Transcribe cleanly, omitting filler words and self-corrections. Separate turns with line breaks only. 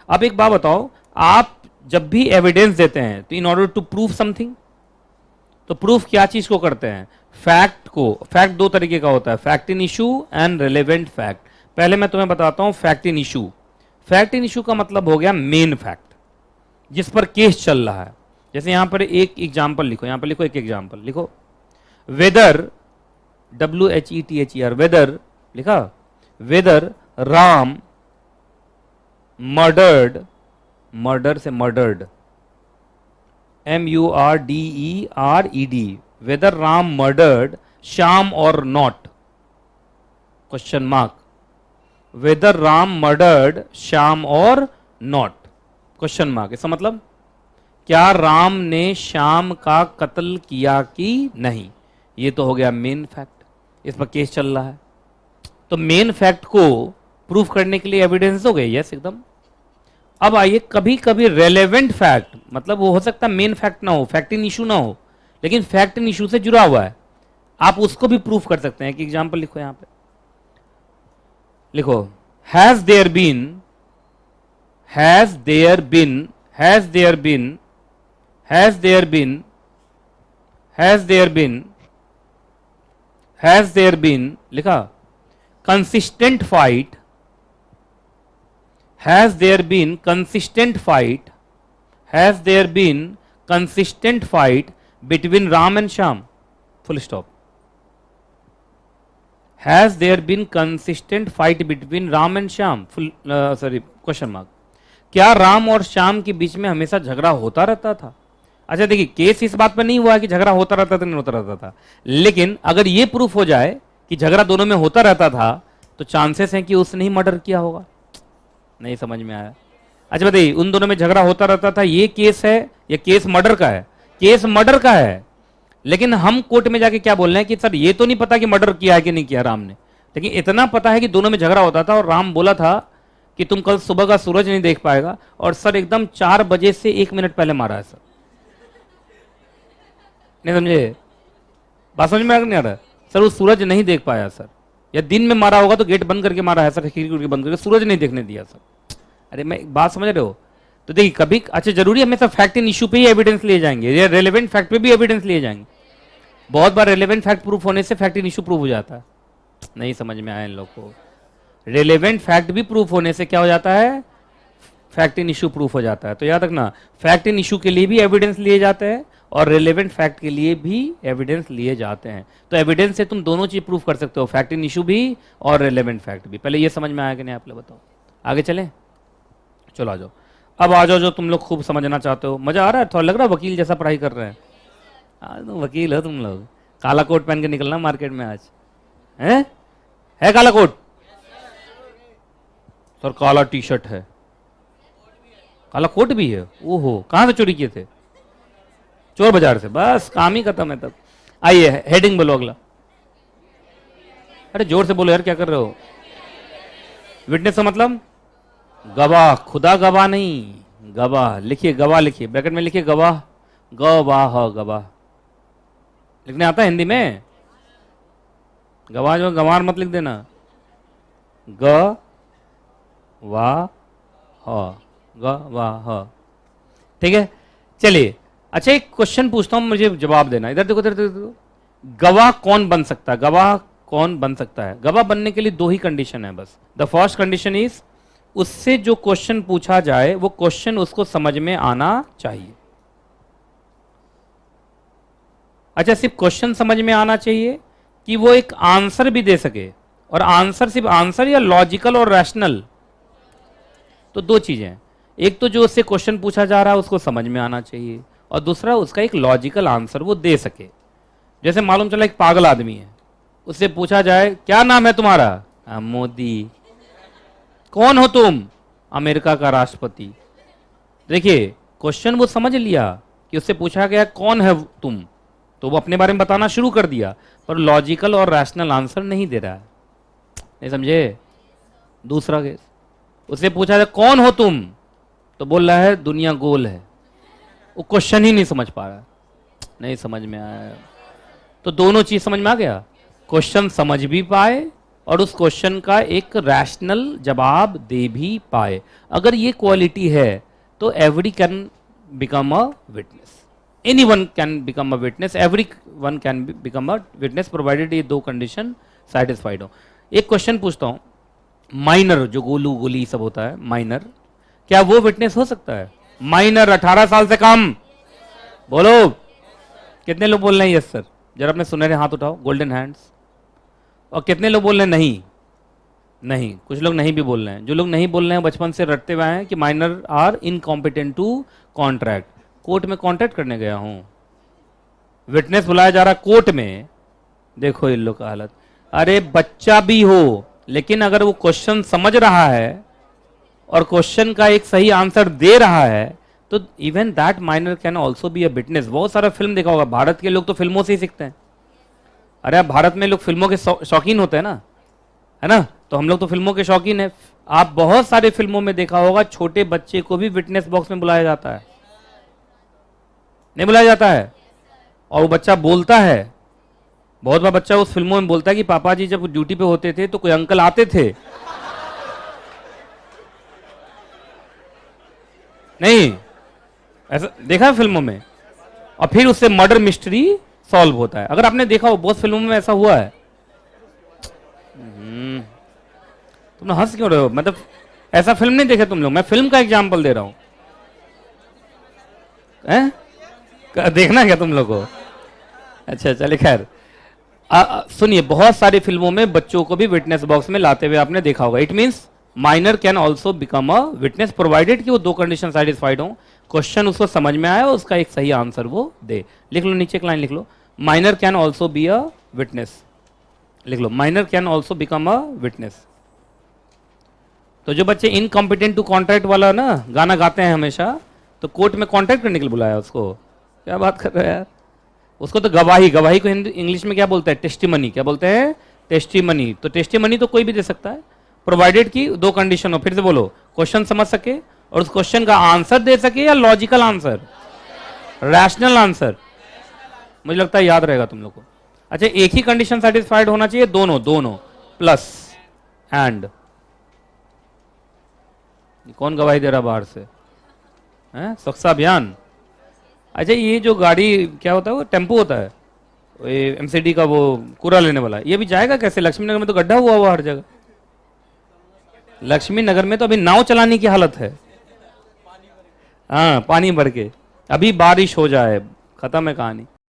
अब एक बात बताओ, आप जब भी एविडेंस देते हैं तो in order to prove something, तो प्रूफ क्या चीज को करते हैं? फैक्ट को। फैक्ट दो तरीके का होता है, fact in issue and relevant fact. पहले मैं तुम्हें बताता हूं fact in issue. Fact in issue का मतलब हो गया मेन फैक्ट जिस पर केस चल रहा है। जैसे यहां पर एक एग्जाम्पल लिखो, यहां पर लिखो एक एग्जाम्पल लिखो, वेदर, WHETHER, वेदर लिखा, वेदर राम मर्डर्ड, मर्डर से murdered, MURDERED, whether Ram murdered Shyam or not, question mark, whether Ram murdered Shyam or not, question mark. इसका मतलब क्या राम ने श्याम का कत्ल किया कि नहीं? ये तो हो गया मेन फैक्ट, इस पर केस चल रहा है। तो मेन फैक्ट को प्रूफ करने के लिए एविडेंस हो गए, यस एकदम। अब आइए, कभी कभी रेलेवेंट फैक्ट, मतलब वो हो सकता है मेन फैक्ट ना हो, फैक्ट इन इशू ना हो, लेकिन फैक्ट इन इशू से जुड़ा हुआ है, आप उसको भी प्रूफ कर सकते हैं। एक एग्जांपल लिखो, यहां पे लिखो, has there been, has there been, has there been, has there been, has there been, has there been लिखा, consistent fight, has there been consistent fight, has there been consistent fight between Ram and Shyam, full stop, has there been consistent fight between Ram and Shyam, full sorry question mark, क्या राम और श्याम के बीच में हमेशा झगड़ा होता रहता था? अच्छा देखिए, केस इस बात पर नहीं हुआ कि झगड़ा होता रहता था नहीं होता रहता था, लेकिन अगर ये प्रूफ हो जाए कि झगड़ा दोनों में होता रहता था तो चांसेस हैं कि उसने ही मर्डर किया होगा। नहीं समझ में आया? अच्छा बताइए, उन दोनों में झगड़ा होता रहता था, ये केस है या केस मर्डर का है? केस मर्डर का है, लेकिन हम कोर्ट में जाके क्या बोल रहे हैं कि सर ये तो नहीं पता कि मर्डर किया है कि नहीं किया राम ने, लेकिन इतना पता है कि दोनों में झगड़ा होता था और राम बोला था कि तुम कल सुबह का सूरज नहीं देख पाएगा, और सर एकदम 4 बजे से 1 मिनट पहले मारा है सर। नहीं समझे बात? समझ में नहीं आ रहा? सर वो सूरज नहीं देख पाया सर, या दिन में मारा होगा तो गेट बंद करके मारा है सर, खिड़की बंद करके, सूरज नहीं देखने दिया सर। अरे मैं बात समझ रहे हो? तो देखिए कभी, अच्छा जरूरी हमेशा फैक्ट इन इशू पे ही एविडेंस लिए जाएंगे या रेलेवेंट फैक्ट पे भी एविडेंस लिए जाएंगे? बहुत बार रेलेवेंट फैक्ट प्रूफ होने से फैक्ट इन इशू प्रूफ हो जाता है। नहीं समझ में आया इन लोग को? रेलेवेंट फैक्ट भी प्रूफ होने से क्या हो जाता है? फैक्ट इन इशू प्रूफ हो जाता है। तो याद रखना, फैक्ट इन इशू के लिए भी एविडेंस लिए जाते हैं और रिलेवेंट फैक्ट के लिए भी एविडेंस लिए जाते हैं। तो एविडेंस से तुम दोनों चीज प्रूफ कर सकते हो, फैक्ट इन इशू भी और रिलेवेंट फैक्ट भी। पहले ये समझ में आया कि नहीं आप लोग बताओ? आगे चलें? चलो आ जाओ, अब आ जाओ जो तुम लोग खूब समझना चाहते हो। मजा आ रहा है? थोड़ा लग रहा है वकील जैसा पढ़ाई कर रहे हैं? आज तो वकील हो तुम लोग। काला कोट पहन के निकलना मार्केट में आज, है काला कोट? सर काला टी शर्ट है, काला कोट भी है? ओहो, कहां से चोरी किए थे? चोर बाजार से। बस काम ही खत्म है तब। आइए हेडिंग बोलो अगला। अरे जोर से बोलो यार, क्या कर रहे हो? विटनेस का मतलब गवाह, खुदा गवाह नहीं, गवाह। लिखिए गवाह, लिखिए ब्रैकेट में लिखिए गवाह, गवाह, गवाह लिखने आता है हिंदी में? गवाह जो गंवार मत लिख देना, ग वाह गवाह, ठीक है? चलिए, अच्छा एक क्वेश्चन पूछता हूं, मुझे जवाब देना। इधर देखो, इधर देखो। गवाह कौन बन सकता है? गवाह कौन बन सकता है? गवाह बनने के लिए 2 ही कंडीशन है बस। द फर्स्ट कंडीशन इज, उससे जो क्वेश्चन पूछा जाए वो क्वेश्चन उसको समझ में आना चाहिए। अच्छा, सिर्फ क्वेश्चन समझ में आना चाहिए कि वो एक आंसर भी दे सके? और आंसर सिर्फ आंसर या लॉजिकल और रैशनल? तो 2 चीजें हैं, एक तो जो उससे क्वेश्चन पूछा जा रहा है उसको समझ में आना चाहिए, और दूसरा उसका एक लॉजिकल आंसर वो दे सके। जैसे मालूम चला एक पागल आदमी है, उससे पूछा जाए क्या नाम है तुम्हारा? मोदी। कौन हो तुम? अमेरिका का राष्ट्रपति। देखिए क्वेश्चन वो समझ लिया कि उससे पूछा गया कौन है तुम, तो वो अपने बारे में बताना शुरू कर दिया, पर लॉजिकल और रैशनल आंसर नहीं दे रहा है। नहीं समझे? दूसरा केस, उससे पूछा जाए कौन हो तुम, तो बोल रहा है दुनिया गोल है। वो क्वेश्चन ही नहीं समझ पा रहा। नहीं समझ में आया? तो दोनों चीज समझ में आ गया, क्वेश्चन समझ भी पाए और उस क्वेश्चन का एक रैशनल जवाब दे भी पाए। अगर ये क्वालिटी है तो every can become a witness, anyone can become a witness, everyone can become a witness provided ये दो कंडीशन सेटिस्फाइड हो। एक क्वेश्चन पूछता हूं, माइनर जो गोलू गोली सब होता है, माइनर क्या वो विटनेस हो सकता है? माइनर 18 साल से कम, बोलो कितने लोग बोल रहे हैं यस सर? जरा अपने सुनहरे हाथ उठाओ, गोल्डन हैंड्स। और कितने लोग बोल रहे हैं नहीं? नहीं, कुछ लोग नहीं भी बोल रहे हैं। जो लोग नहीं बोल रहे हैं बचपन से रटते हुए हैं कि minor are incompetent to contract. Court में कॉन्ट्रैक्ट करने गया हूं, विटनेस बुलाया जा रहा कोर्ट में, देखो इन लोग का हालत। अरे बच्चा भी हो, लेकिन अगर वो क्वेश्चन समझ रहा है और क्वेश्चन का एक सही आंसर दे रहा है तो even that minor can also be a witness. बहुत सारा फिल्म देखा होगा, भारत के लोग तो फिल्मों से ही सीखते हैं। अरे आप भारत में लोग फिल्मों के शौकीन होते हैं ना, है ना? तो हम लोग तो फिल्मों के शौकीन है। आप बहुत सारे फिल्मों में देखा होगा छोटे बच्चे को भी विटनेस बॉक्स में बुलाया जाता है, नहीं बुलाया जाता है? और वो बच्चा बोलता है, बहुत बार बच्चा उस फिल्मों में बोलता है कि पापा जी जब ड्यूटी पे होते थे तो कोई अंकल आते थे, नहीं ऐसा देखा है फिल्मों में, और फिर उससे मर्डर मिस्ट्री सॉल्व होता है। अगर आपने देखा हो बहुत फिल्मों में ऐसा हुआ है। तुम हंस क्यों रहे हो? मतलब ऐसा फिल्म नहीं देखे तुम लोग? मैं फिल्म का एग्जांपल दे रहा हूं, देखना क्या तुम लोग को? अच्छा चलिए खैर, सुनिए, बहुत सारी फिल्मों में बच्चों को भी विटनेस बॉक्स में लाते हुए आपने देखा होगा। It means minor can also become a witness provided कि वो दो कंडीशन सेटिस्फाइड हो, क्वेश्चन उसको समझ में आया और उसका एक सही आंसर वो दे। लिख लो, नीचे एक लाइन लिख लो, minor can also be a witness. लिख लो, minor can also become a witness. तो जो बच्चे इनकॉम्पिटेंट टू कॉन्ट्रैक्ट वाला ना गाना गाते हैं हमेशा, तो कोर्ट में कॉन्ट्रैक्ट करने के लिए बुलाया उसको? क्या बात कर रहे हैं यार? उसको तो गवाही, गवाही को इंग्लिश में क्या बोलते हैं? टेस्टिमनी। क्या बोलते हैं? टेस्टिमनी। तो टेस्टिमनी तो कोई भी दे सकता है, प्रोवाइडेड की दो कंडीशन हो। फिर से बोलो, क्वेश्चन समझ सके और उस क्वेश्चन का आंसर दे सके, या लॉजिकल आंसर, रैशनल आंसर। मुझे लगता है याद रहेगा तुम लोग को। अच्छा, एक ही कंडीशन सेटिस्फाइड होना चाहिए? दोनों, दोनों प्लस एंड। कौन गवाही दे रहा बाहर से? हैं? स्वच्छता अभियान। अच्छा, ये जो गाड़ी क्या होता है, वो टेम्पो होता है, एमसीडी का, वो कूड़ा लेने वाला, ये भी जाएगा कैसे? लक्ष्मी नगर में तो गड्ढा हुआ हुआ हर जगह। लक्ष्मी नगर में तो अभी नाव चलाने की हालत है। हाँ, पानी भर के। अभी बारिश हो जाए, खत्म है कहानी।